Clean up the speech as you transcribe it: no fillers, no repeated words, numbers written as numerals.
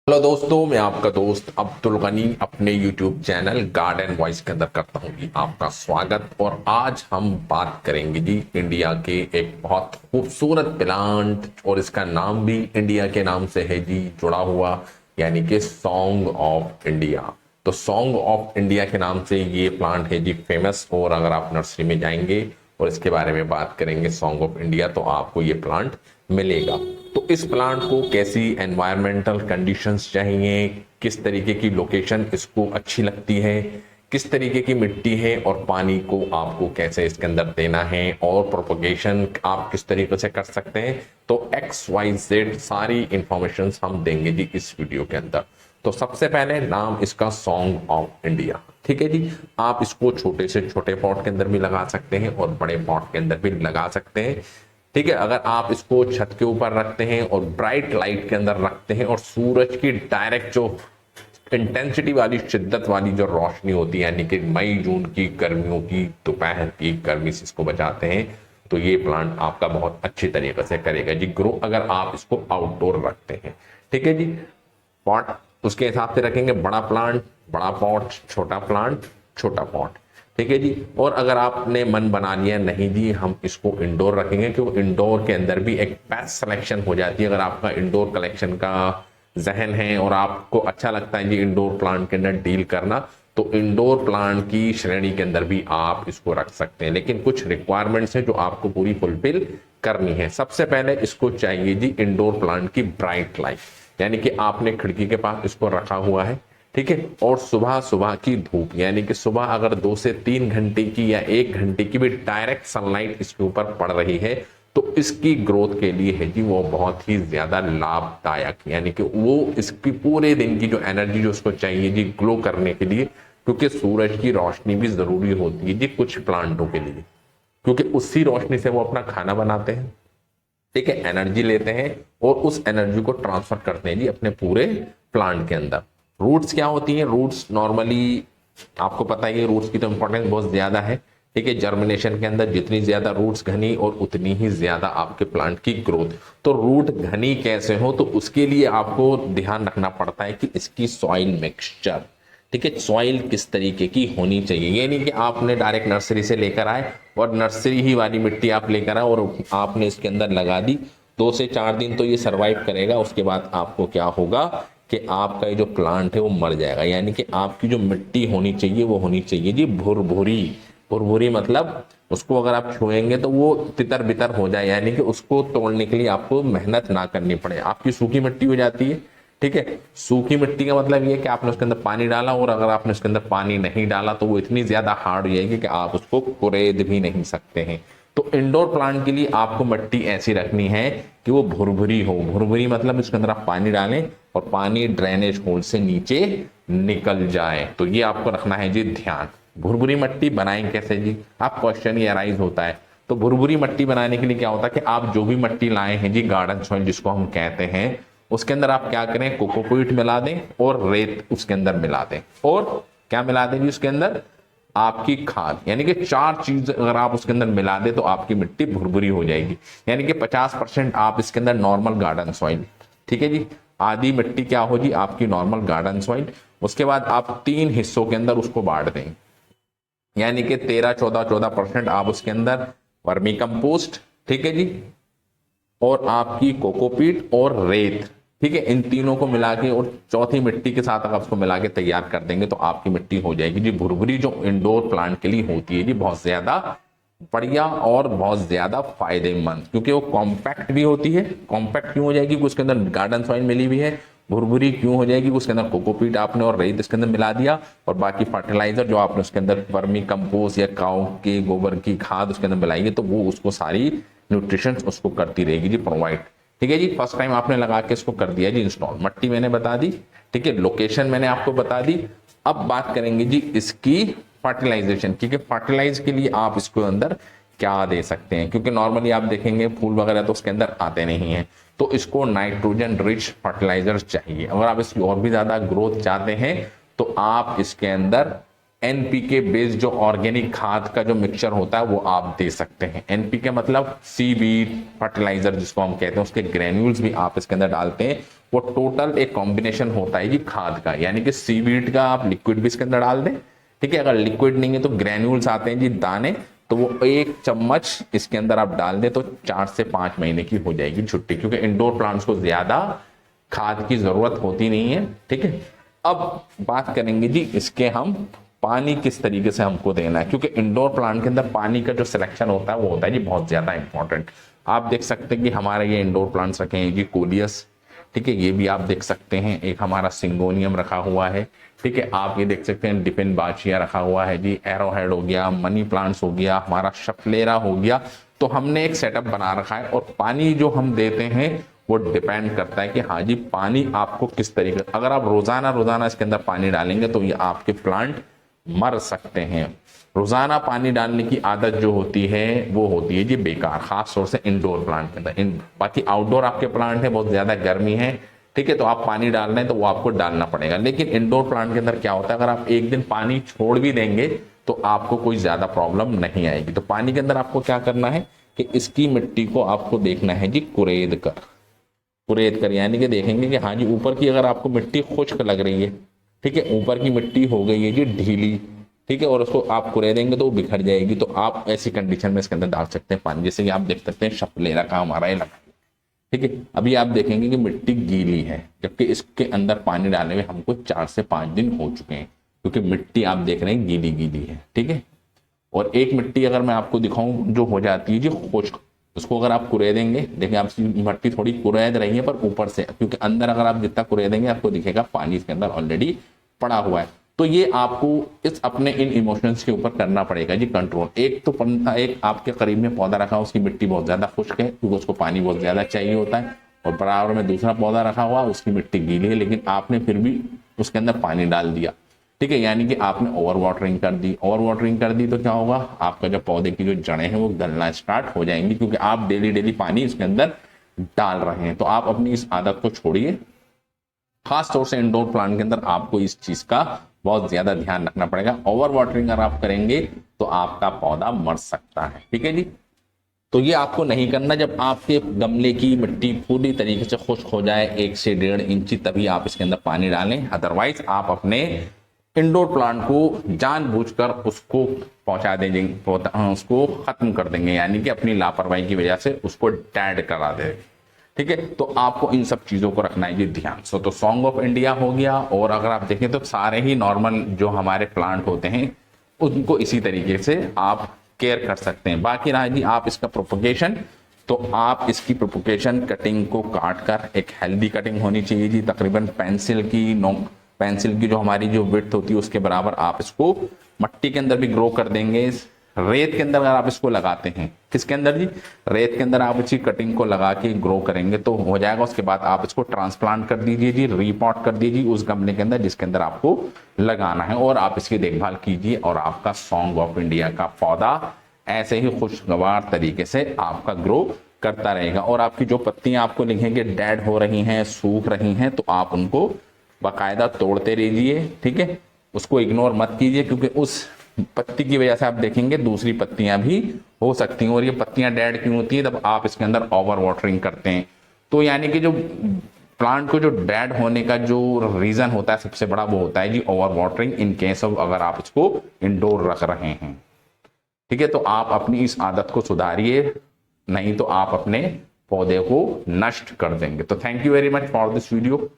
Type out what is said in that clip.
Hello दोस्तों, मैं आपका दोस्त अब्दुल गनी अपने YouTube चैनल गार्डन वॉइस के अंदर करता हूं जी आपका स्वागत। और आज हम बात करेंगे जी इंडिया के एक बहुत खूबसूरत प्लांट, और इसका नाम भी इंडिया के नाम से है जी जुड़ा हुआ, यानी कि सॉन्ग ऑफ इंडिया। तो सॉन्ग ऑफ इंडिया के नाम से ये प्लांट है जी फेमस। और अगर आप नर्सरी में जाएंगे और इसके बारे में बात करेंगे सॉन्ग ऑफ इंडिया, तो आपको ये प्लांट मिलेगा। तो इस प्लांट को कैसी एनवायरमेंटल कंडीशंस चाहिए, किस तरीके की लोकेशन इसको अच्छी लगती है, किस तरीके की मिट्टी है, और पानी को आपको कैसे इसके अंदर देना है, और प्रोपगेशन आप किस तरीके से कर सकते हैं, तो XYZ सारी इंफॉर्मेशन हम देंगे जी इस वीडियो के अंदर। तो सबसे पहले नाम इसका सॉन्ग ऑफ इंडिया, ठीक है जी। आप इसको छोटे से छोटे पॉट के अंदर भी लगा सकते हैं और बड़े पॉट के अंदर भी लगा सकते हैं, ठीक है। अगर आप इसको छत के ऊपर रखते हैं और ब्राइट लाइट के अंदर रखते हैं और सूरज की डायरेक्ट जो इंटेंसिटी वाली, शिद्दत वाली जो रोशनी होती है, यानी कि मई जून की गर्मियों की दोपहर की गर्मी से इसको बचाते हैं, तो ये प्लांट आपका बहुत अच्छी तरीके से करेगा जी ग्रो, अगर आप इसको आउटडोर रखते हैं, ठीक है जी। पॉट उसके हिसाब से रखेंगे, बड़ा प्लांट बड़ा पॉट, छोटा प्लांट छोटा पॉट, ठीक है जी। और अगर आपने मन बना लिया नहीं जी हम इसको इंडोर रखेंगे, क्योंकि इंडोर के अंदर भी एक बेस्ट सिलेक्शन हो जाती है। अगर आपका इंडोर कलेक्शन का जहन है और आपको अच्छा लगता है जी इंडोर प्लांट के अंदर डील करना, तो इंडोर प्लांट की श्रेणी के अंदर भी आप इसको रख सकते हैं। लेकिन कुछ रिक्वायरमेंट्स हैं जो आपको पूरी फुलफिल करनी है। सबसे पहले इसको चाहिए जी इंडोर प्लांट की ब्राइट लाइट, यानी कि आपने खिड़की के पास इसको रखा हुआ है, ठीक है। और सुबह सुबह की धूप, यानी कि सुबह अगर 2 से 3 घंटे की या 1 घंटे की भी डायरेक्ट सनलाइट इसके ऊपर पड़ रही है, तो इसकी ग्रोथ के लिए है जी वो बहुत ही ज्यादा लाभदायक, यानी कि वो इसकी पूरे दिन की जो एनर्जी जो उसको चाहिए जी ग्लो करने के लिए, क्योंकि सूरज की रोशनी भी जरूरी होती है जी कुछ प्लांटों के लिए, क्योंकि उसी रोशनी से वो अपना खाना बनाते हैं, ठीक है, एनर्जी लेते हैं और उस एनर्जी को ट्रांसफर करते हैं जी अपने पूरे प्लांट के अंदर। रूट्स क्या होती हैं? रूट्स नॉर्मली आपको पता ही है, रूट्स की तो इंपॉर्टेंस बहुत ज्यादा है, ठीक है। जर्मिनेशन के अंदर जितनी ज्यादा रूट्स घनी और उतनी ही ज्यादा आपके प्लांट की ग्रोथ। तो रूट घनी कैसे हो, तो उसके लिए आपको ध्यान रखना पड़ता है कि इसकी सॉइल मिक्सचर, ठीक है, सॉइल किस तरीके की होनी चाहिए। ये नहीं कि आपने डायरेक्ट नर्सरी से लेकर आए और नर्सरी ही वाली मिट्टी आप लेकर आए और आपने इसके अंदर लगा दी। 2 से 4 दिन तो ये सरवाइव करेगा, उसके बाद आपको क्या होगा कि आपका ये जो प्लांट है वो मर जाएगा। यानी कि आपकी जो मिट्टी होनी चाहिए वो होनी चाहिए जी भुरभुरी। भुरभुरी मतलब उसको अगर आप छुएंगे तो वो तितर बितर हो जाए, यानी कि उसको तोड़ने के लिए आपको मेहनत ना करनी पड़े। आपकी सूखी मिट्टी हो जाती है, ठीक है। सूखी मिट्टी का मतलब ये है कि आपने उसके अंदर पानी डाला, और अगर आपने उसके अंदर पानी नहीं डाला तो वो इतनी ज्यादा हार्ड हो जाएगी कि आप उसको कुरेद भी नहीं सकते हैं। तो इंडोर प्लांट के लिए आपको मिट्टी ऐसी रखनी है कि वो भुरभुरी हो। भुरभुरी मतलब उसके अंदर आप पानी डालें और पानी ड्रेनेज होल से नीचे निकल जाए, तो ये आपको रखना है जी ध्यान। भुरभुरी मिट्टी बनाएं कैसे जी, आप क्वेश्चन ये अराइज होता है। तो भुरभुरी मिट्टी बनाने के लिए क्या होता है कि आप जो भी मिट्टी लाए हैं जी, गार्डन सॉइल जिसको हम कहते हैं, उसके अंदर आप क्या करें, कोकोपीट मिला दें और रेत उसके अंदर मिला दें, और क्या मिला दें जी उसके अंदर, आपकी खाद। यानी कि 4 चीज अगर आप उसके अंदर मिला दें तो आपकी मिट्टी भुरभुरी हो जाएगी। यानी कि 50% आप इसके अंदर नॉर्मल गार्डन सॉइल, ठीक है जी, आधी मिट्टी क्या हो जी आपकी नॉर्मल गार्डन सॉइल। उसके बाद आप 3 हिस्सों के अंदर उसको बांट दें, यानी कि 13-14% आप उसके अंदर वर्मी कंपोस्ट, ठीक है जी, और आपकी कोकोपीट और रेत, ठीक है, इन तीनों को मिला के और चौथी मिट्टी के साथ अगर उसको मिला के तैयार कर देंगे तो आपकी मिट्टी हो जाएगी जी भुरभुरी, जो इंडोर प्लांट के लिए होती है जी बहुत ज्यादा बढ़िया और बहुत ज्यादा फायदेमंद, क्योंकि वो कॉम्पैक्ट भी होती है। कॉम्पैक्ट क्यों हो जाएगी? उसके अंदर गार्डन सॉइल मिली हुई है। भुरभुरी क्यों हो जाएगी? उसके अंदर कोकोपीट आपने और रेत इसके अंदर मिला दिया, और बाकी फर्टिलाइजर जो आपने उसके अंदर वर्मी कंपोस्ट या काऊ के गोबर की खाद उसके अंदर मिलाएंगे, तो वो उसको सारी न्यूट्रिशन उसको करती रहेगी जी प्रोवाइड, ठीक है जी। फर्स्ट टाइम आपने लगा के इसको कर दिया जी इंस्टॉल, मट्टी मैंने बता दी, ठीक है, लोकेशन मैंने आपको बता दी। अब बात करेंगे जी इसकी फर्टिलाइजेशन, क्योंकि फर्टिलाइज के लिए आप इसको अंदर क्या दे सकते हैं, क्योंकि नॉर्मली आप देखेंगे फूल वगैरह तो उसके अंदर आते नहीं है, तो इसको नाइट्रोजन रिच फर्टिलाइजर चाहिए। अगर आप इसकी और भी ज्यादा ग्रोथ चाहते हैं तो आप इसके अंदर एनपीके बेस्ड जो ऑर्गेनिक खाद का जो मिक्सचर होता है वो आप दे सकते हैं। एनपीके मतलब सीवीड फर्टिलाइजर जिसको हम कहते हैं, उसके ग्रेन्यूल्स भी आप इसके अंदर डालते हैं। वो टोटल एक कॉम्बिनेशन होता है जी खाद का, यानी कि सीवीड का आप लिक्विड भी इसके अंदर डाल दें, ठीक है। अगर लिक्विड नहीं है तो ग्रेन्यूल्स आते हैं जी दाने, तो वो 1 चम्मच इसके अंदर आप डाल दें तो 4 से 5 महीने की हो जाएगी छुट्टी, क्योंकि इंडोर प्लांट्स को ज्यादा खाद की जरूरत होती नहीं है, ठीक है। अब बात करेंगे जी इसके हम पानी किस तरीके से हमको देना है, क्योंकि इंडोर प्लांट के अंदर पानी का जो सिलेक्शन होता है वो होता है जी बहुत ज्यादा इंपॉर्टेंट। आप देख सकते हैं कि हमारे ये इंडोर प्लांट्स रखे हैं जी कोलियस, ठीक है, ये भी आप देख सकते हैं। एक हमारा सिंगोनियम रखा हुआ है, ठीक है। आप ये देख सकते हैं डिफिन बाचिया रखा हुआ है जी, एरोहेड हो गया, मनी प्लांट्स हो गया, हमारा शफलेरा हो गया। तो हमने एक सेटअप बना रखा है, और पानी जो हम देते हैं वो डिपेंड करता है कि हाँ जी पानी आपको किस तरीके, अगर आप रोजाना इसके अंदर पानी डालेंगे तो ये आपके प्लांट मर सकते हैं। रोजाना पानी डालने की आदत जो होती है वो होती है जी बेकार, खास तौर से इंडोर प्लांट के अंदर। बाकी आउटडोर आपके प्लांट है, बहुत ज्यादा गर्मी है, ठीक है, तो आप पानी डाल रहे हैं तो वो आपको डालना पड़ेगा। लेकिन इंडोर प्लांट के अंदर क्या होता है, अगर आप एक दिन पानी छोड़ भी देंगे तो आपको कोई ज्यादा प्रॉब्लम नहीं आएगी। तो पानी के अंदर आपको क्या करना है कि इसकी मिट्टी को आपको देखना है जी कुरेद कर, यानी कि देखेंगे कि हाँ जी ऊपर की अगर आपको मिट्टी खुश्क लग रही है, ठीक है, ऊपर की मिट्टी हो गई है जी ढीली, ठीक है, और उसको आप कुरेदेंगे तो वो बिखर जाएगी, तो आप ऐसी कंडीशन में इसके अंदर डाल सकते हैं पानी। जैसे कि आप देख सकते हैं शफलेरा का हमारा ये लगा, ठीक है। अभी आप देखेंगे कि मिट्टी गीली है, जबकि इसके अंदर पानी डालने में हमको 4 से 5 दिन हो चुके हैं, क्योंकि मिट्टी आप देख रहे हैं गीली है, ठीक है। और एक मिट्टी अगर मैं आपको दिखाऊं जो हो जाती है जी खुश्क, उसको अगर आप कुरेदेंगे, देखिए आप मिट्टी थोड़ी कुरेद रही है पर ऊपर से, क्योंकि अंदर अगर आप जितना कुरेदेंगे आपको दिखेगा पानी इसके अंदर ऑलरेडी पड़ा हुआ है। तो ये आपको इस अपने इन इमोशंस के ऊपर करना पड़ेगा जी कंट्रोल। एक आपके करीब में पौधा रखा, उसकी मिट्टी बहुत ज्यादा खुश्क है क्योंकि उसको पानी बहुत ज्यादा चाहिए होता है, और बराबर में दूसरा पौधा रखा हुआ, उसकी मिट्टी गीली है, लेकिन आपने फिर भी उसके अंदर पानी डाल दिया, ठीक है, यानी कि आपने ओवर वाटरिंग कर दी। तो क्या होगा, आपका जो पौधे की जो जड़ें हैं वो गलना स्टार्ट हो जाएंगी, क्योंकि आप डेली पानी इसके अंदर डाल रहे हैं। तो आप अपनी इस आदत को छोड़िए, खास तौर से इंडोर प्लांट के अंदर आपको इस चीज का बहुत ज्यादा ध्यान रखना पड़ेगा। ओवर वाटरिंग अगर आप करेंगे तो आपका पौधा मर सकता है, ठीक है जी। तो ये आपको नहीं करना, जब आपके गमले की मिट्टी पूरी तरीके से खुश्क हो जाए 1 से 1.5 इंची, तभी आप इसके अंदर पानी डालें। अदरवाइज आप अपने इंडोर प्लांट को जानबूझकर उसको पहुंचा देंगे, उसको खत्म कर देंगे, यानी कि अपनी लापरवाही की वजह से उसको डेड करा देंगे, ठीक है। तो आपको इन सब चीजों को रखना है जी ध्यान से। तो सॉन्ग ऑफ इंडिया हो गया, और अगर आप देखें तो सारे ही नॉर्मल जो हमारे प्लांट होते हैं उनको इसी तरीके से आप केयर कर सकते हैं। बाकी रहा जी आप इसका प्रोपगेशन, तो आप इसकी प्रोपगेशन कटिंग को काट कर, एक हेल्दी कटिंग होनी चाहिए जी, तकरीबन पेंसिल की जो हमारी जो विड्थ होती है उसके बराबर आप इसको मट्टी के अंदर भी ग्रो कर देंगे। रेत के अंदर अगर आप इसको लगाते हैं, किसके अंदर जी, रेत के अंदर आप इसकी कटिंग को लगा के ग्रो करेंगे तो हो जाएगा। उसके बाद आप इसको ट्रांसप्लांट कर दीजिए जी, रीपॉट कर दीजिए उस गमले के अंदर जिसके अंदर आपको लगाना है, और आप इसकी देखभाल कीजिए, और आपका सॉन्ग ऑफ इंडिया का पौधा ऐसे ही खुशगवार तरीके से आपका ग्रो करता रहेगा। और आपकी जो पत्तियां आपको दिखेंगे डेड हो रही हैं, सूख रही हैं, तो आप उनको बाकायदा तोड़ते रहिए, ठीक है, उसको इग्नोर मत कीजिए, क्योंकि उस पत्ती की वजह से आप देखेंगे दूसरी पत्तियां भी हो सकती हैं। और ये पत्तियां डेड क्यों होती है, तब आप इसके अंदर ओवर वाटरिंग करते हैं। तो यानी कि जो प्लांट को जो डेड होने का जो रीजन होता है सबसे बड़ा, वो होता है जी over watering, in case of अगर आप इसको इंडोर रख रहे हैं, ठीक है। तो आप अपनी इस आदत को सुधारिए, नहीं तो आप अपने पौधे को नष्ट कर देंगे। तो thank you very much for this video.